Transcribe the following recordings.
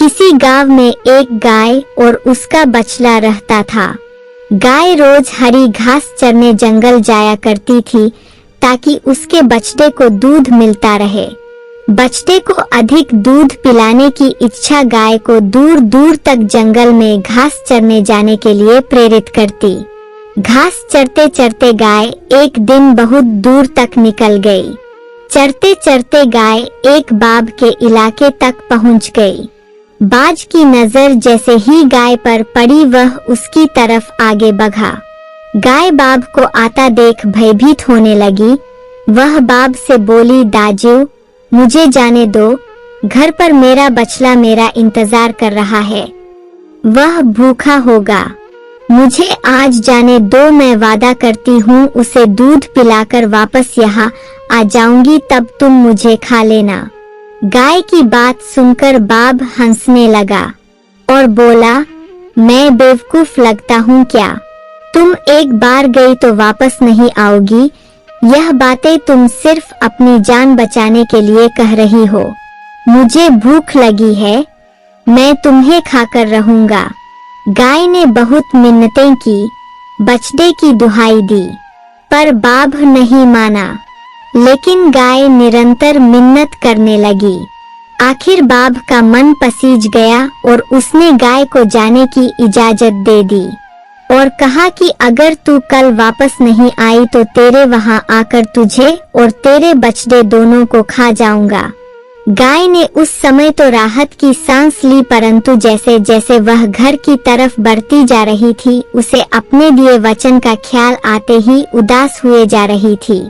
किसी गांव में एक गाय और उसका बछड़ा रहता था। गाय रोज हरी घास चरने जंगल जाया करती थी ताकि उसके बछड़े को दूध मिलता रहे। बछड़े को अधिक दूध पिलाने की इच्छा गाय को दूर दूर तक जंगल में घास चरने जाने के लिए प्रेरित करती। घास चरते चरते गाय एक दिन बहुत दूर तक निकल गई। चरते चरते गाय एक बाघ के इलाके तक पहुंच गई। बाज की नजर जैसे ही गाय पर पड़ी वह उसकी तरफ आगे बढ़ा। गाय बाघ को आता देख भयभीत होने लगी। वह बाघ से बोली, दाजू मुझे जाने दो, घर पर मेरा बछड़ा मेरा इंतजार कर रहा है, वह भूखा होगा, मुझे आज जाने दो, मैं वादा करती हूँ उसे दूध पिलाकर वापस यहाँ आ जाऊंगी, तब तुम मुझे खा लेना। गाय की बात सुनकर बाघ हंसने लगा और बोला, मैं बेवकूफ लगता हूँ क्या? तुम एक बार गई तो वापस नहीं आओगी। यह बातें तुम सिर्फ अपनी जान बचाने के लिए कह रही हो। मुझे भूख लगी है, मैं तुम्हें खाकर रहूंगा। गाय ने बहुत मिन्नतें की, बछड़े की दुहाई दी, पर बाघ नहीं माना। लेकिन गाय निरंतर मिन्नत करने लगी। आखिर बाघ का मन पसीज गया और उसने गाय को जाने की इजाजत दे दी और कहा कि अगर तू कल वापस नहीं आई तो तेरे वहां आकर तुझे और तेरे बछड़े दोनों को खा जाऊंगा। गाय ने उस समय तो राहत की सांस ली, परंतु जैसे जैसे वह घर की तरफ बढ़ती जा रही थी उसे अपने दिए वचन का ख्याल आते ही उदास हुए जा रही थी।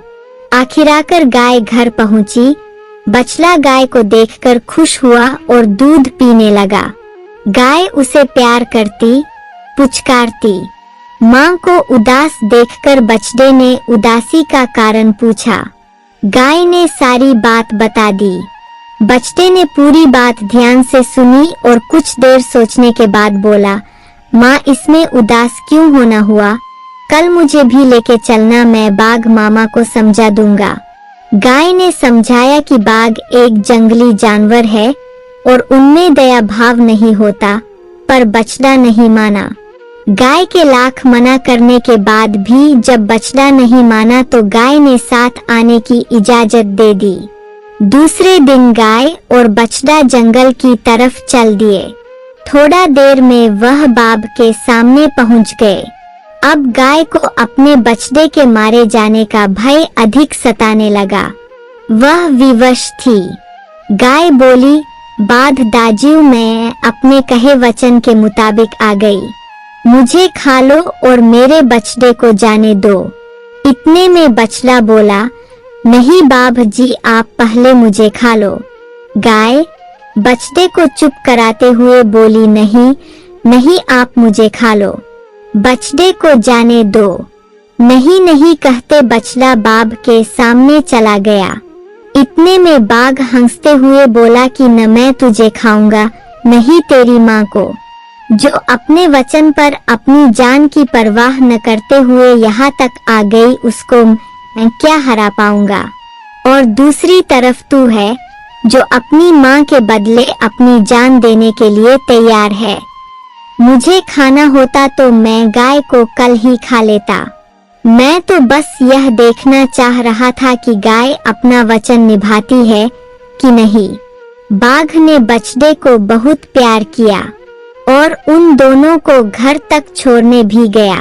आखिरकार गाय घर पहुंची। बछड़ा गाय को देखकर खुश हुआ और दूध पीने लगा। गाय उसे प्यार करती, पुचकारती। माँ को उदास देखकर बछड़े ने उदासी का कारण पूछा। गाय ने सारी बात बता दी। बछड़े ने पूरी बात ध्यान से सुनी और कुछ देर सोचने के बाद बोला, माँ इसमें उदास क्यों होना हुआ? कल मुझे भी लेके चलना, मैं बाघ मामा को समझा दूंगा। गाय ने समझाया कि बाघ एक जंगली जानवर है और उनमें दया भाव नहीं होता, पर बछड़ा नहीं माना। गाय के लाख मना करने के बाद भी जब बछड़ा नहीं माना तो गाय ने साथ आने की इजाजत दे दी। दूसरे दिन गाय और बछड़ा जंगल की तरफ चल दिए। थोड़ा देर में वह बाघ के सामने पहुंच गए। अब गाय को अपने बछड़े के मारे जाने का भय अधिक सताने लगा। वह विवश थी। गाय बोली, बाघ दाजू मैं अपने कहे वचन के मुताबिक आ गई, मुझे खा लो और मेरे बछड़े को जाने दो। इतने में बछड़ा बोला, नहीं बाघ जी आप पहले मुझे खा लो। गाय बछड़े को चुप कराते हुए बोली, नहीं नहीं आप मुझे खा लो, बछड़े को जाने दो। नहीं नहीं कहते बछड़ा बाघ के सामने चला गया। इतने में बाघ हंसते हुए बोला कि न मैं तुझे खाऊंगा, नहीं तेरी माँ को, जो अपने वचन पर अपनी जान की परवाह न करते हुए यहाँ तक आ गई, उसको मैं क्या हरा पाऊंगा। और दूसरी तरफ तू है जो अपनी माँ के बदले अपनी जान देने के लिए तैयार है। मुझे खाना होता तो मैं गाय को कल ही खा लेता। मैं तो बस यह देखना चाह रहा था कि गाय अपना वचन निभाती है कि नहीं। बाघ ने बछड़े को बहुत प्यार किया और उन दोनों को घर तक छोड़ने भी गया।